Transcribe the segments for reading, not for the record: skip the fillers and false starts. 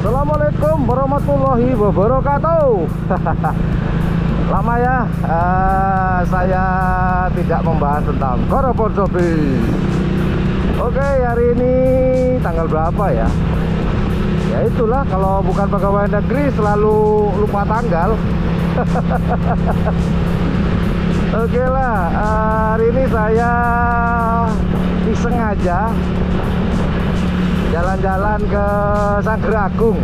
Assalamualaikum warahmatullahi wabarakatuh. Lama ya saya tidak membahas tentang Garapon Shopee. Oke, hari ini tanggal berapa ya? Ya itulah, kalau bukan pegawai negeri selalu lupa tanggal. Oke lah, hari ini saya iseng aja jalan-jalan ke Sangger-Agung.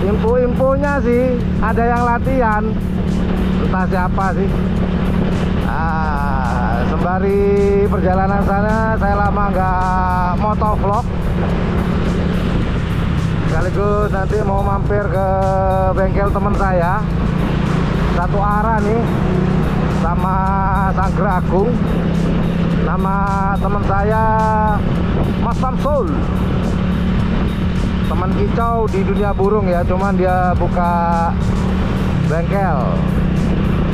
Info-infonya sih ada yang latihan, entah siapa sih. Sembari perjalanan sana saya lama nggak motovlog, sekaligus nanti mau mampir ke bengkel teman saya, satu arah nih sama Sangger-Agung. Nama teman saya Mas Samsul, teman kicau di dunia burung ya, cuman dia buka bengkel.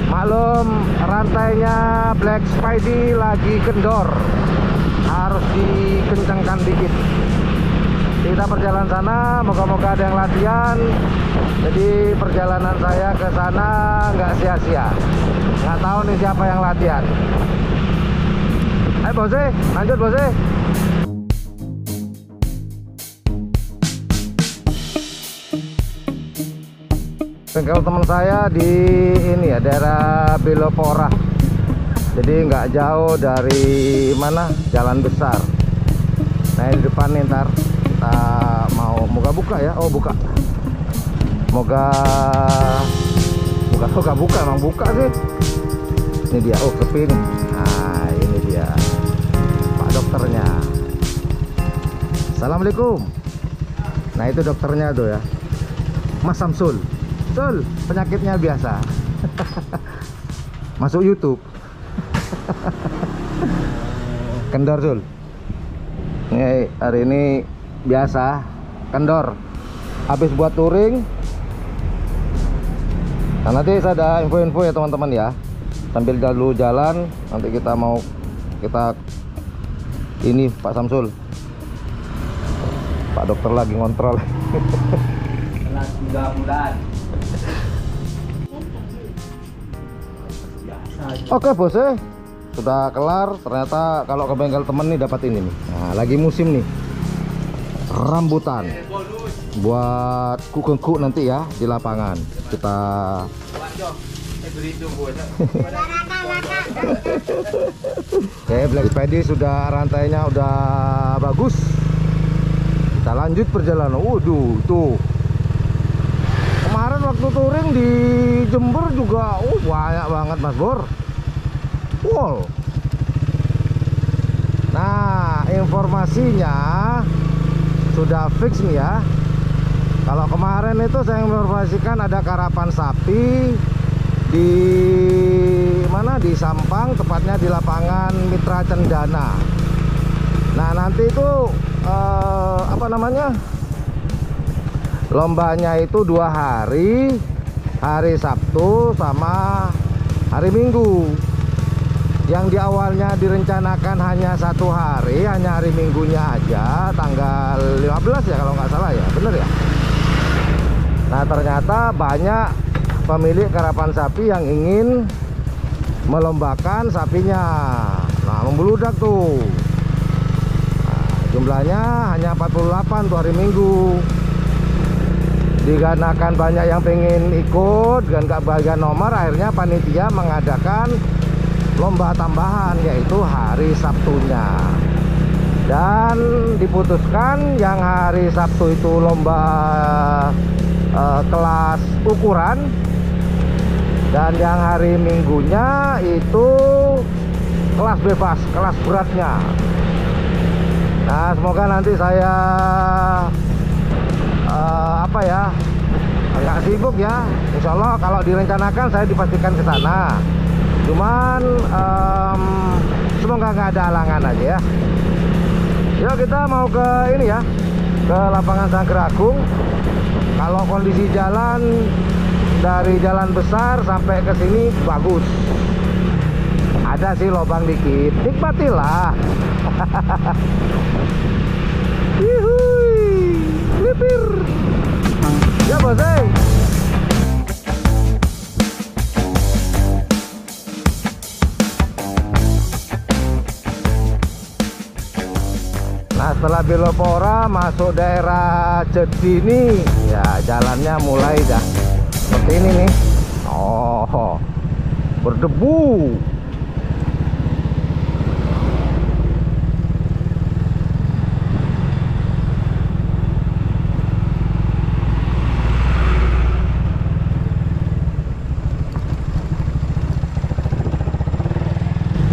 Maklum, rantainya Black Spidey lagi kendor, harus dikencangkan dikit. Kita perjalanan sana, moga-moga ada yang latihan. Jadi perjalanan saya ke sana nggak sia-sia. Nggak tahu nih siapa yang latihan. Ayo bose, lanjut bose. Bengkel teman saya di ini ya, daerah Belopora. Jadi nggak jauh dari mana, Jalan Besar. Nah di depan nih, ntar kita mau buka ya. Oh buka, moga buka emang buka sih. Ini dia, oh sepi nih. Nah ini dia Pak dokternya. Assalamualaikum. Nah itu dokternya tuh ya, Mas Samsul. Betul, penyakitnya biasa. Masuk YouTube. Kendor Sul. Ini hari ini biasa kendor. Habis buat touring. Nah nanti saya ada info-info ya teman-teman ya. Sambil dulu jalan, nanti kita ini Pak Samsul. Pak dokter lagi ngontrol. Kelas 3 bulan. Oke bos, sudah kelar. Ternyata kalau ke bengkel temen nih dapat ini nih. Nah lagi musim nih, rambutan buat kukengku nanti ya di lapangan. Kita oke, Black Spidey sudah, rantainya udah bagus. Kita lanjut perjalanan. Waduh tuh, kemarin waktu touring di Jember juga banyak banget Mas Bor. Wow. Nah informasinya sudah fix nih ya. Kalau kemarin itu saya informasikan ada karapan sapi di mana, di Sampang, tepatnya di lapangan Mitra Cendana. Nah nanti itu apa namanya, lombanya itu 2 hari, hari Sabtu sama hari Minggu. Yang di awalnya direncanakan hanya 1 hari, hanya hari Minggunya aja, tanggal 15 ya kalau nggak salah ya, bener ya. Nah ternyata banyak pemilik karapan sapi yang ingin melombakan sapinya. Nah membludak tuh. Nah, jumlahnya hanya 48 tuh hari Minggu. Dikarenakan banyak yang pengen ikut dan gak bagian nomor, akhirnya panitia mengadakan lomba tambahan, yaitu hari Sabtunya. Dan diputuskan yang hari Sabtu itu lomba kelas ukuran, dan yang hari Minggunya itu kelas bebas, kelas beratnya. Nah semoga nanti saya apa ya, agak sibuk ya. Insya Allah kalau direncanakan saya dipastikan ke sana. Cuman semoga nggak ada halangan aja ya. Yuk kita mau ke ini ya, ke lapangan Sangger-Agung. Kalau kondisi jalan dari Jalan Besar sampai ke sini bagus. Ada sih lubang dikit, nikmatilah. Yuhui. pir. Ya bos. Nah setelah Bilopora masuk daerah Jedi ini, ya jalannya mulai dah seperti ini nih. Oh, berdebu.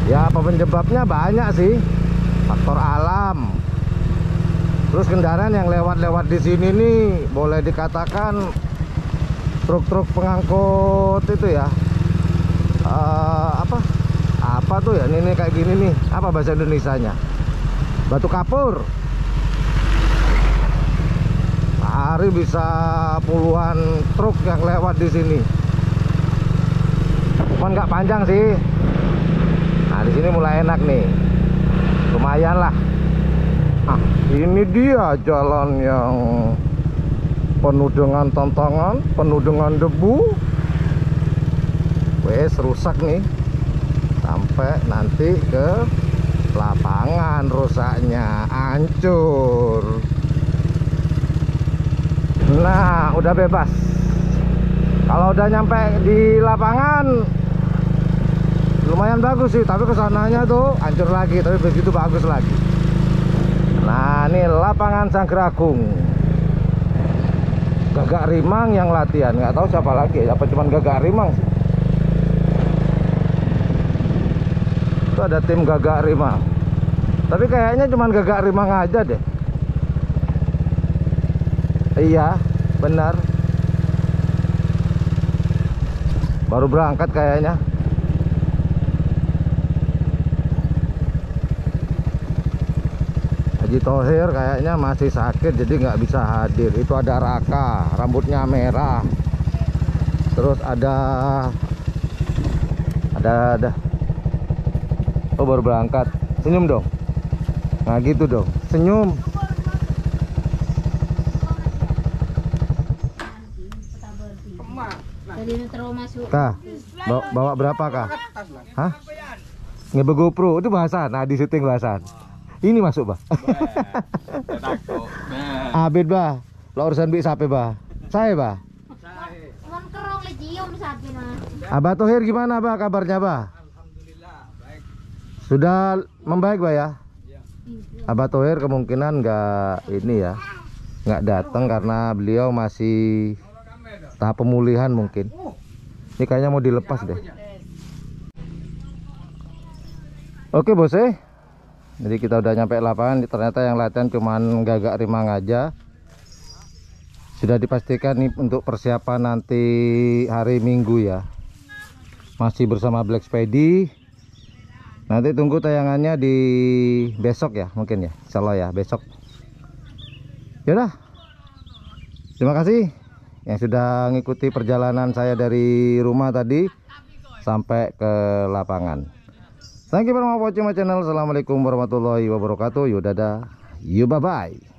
Ya apa penyebabnya banyak sih, faktor alam. Terus kendaraan yang lewat-lewat di sini nih boleh dikatakan truk-truk pengangkut itu ya. Apa tuh ya? Ini kayak gini nih. Apa bahasa Indonesianya? Batu kapur. Hari bisa puluhan truk yang lewat di sini. Cuman nggak panjang sih. Nah di sini mulai enak nih. Lumayan lah. Nah, ini dia jalan yang penuh dengan tantangan, penuh dengan debu. Wes rusak nih. Sampai nanti ke lapangan rusaknya, hancur. Nah, udah bebas. Kalau udah nyampe di lapangan lumayan bagus sih, tapi kesananya tuh hancur lagi, tapi begitu bagus lagi. Nah ini lapangan Sangkeragung. Gagak Rimang yang latihan, nggak tahu siapa lagi, apa cuman Gagak Rimang sih. Itu ada tim Gagak Rimang, tapi kayaknya cuman Gagak Rimang aja deh. Iya benar, baru berangkat kayaknya. Haji Thohir kayaknya masih sakit jadi nggak bisa hadir. Itu ada Raka, rambutnya merah. Terus ada oh baru berangkat. Senyum dong. Nah gitu dong, senyum. Kak, bawa berapa kak? Hah? Ngebe GoPro itu bahasan. Nah di syuting bahasan. Ini masuk bah. Abid bah. Lo urusan bi sape bah. Saya bah. Abah Thohir gimana bah kabarnya bah? Alhamdulillah baik. Sudah membaik bah ya? Abah Thohir kemungkinan nggak ini ya, nggak datang karena beliau masih tahap pemulihan mungkin. Ini kayaknya mau dilepas deh. Oke bos jadi kita udah nyampe lapangan. Ternyata yang latihan cuman Gagak Rimang aja. Sudah dipastikan nih untuk persiapan nanti hari Minggu ya. Masih bersama Black Spedy. Nanti tunggu tayangannya di besok ya mungkin ya, insya Allah ya besok. Yaudah, terima kasih yang sudah ngikuti perjalanan saya dari rumah tadi sampai ke lapangan. Thank you for watching my channel. Assalamualaikum warahmatullahi wabarakatuh. Yuk dadah. Yuk bye bye.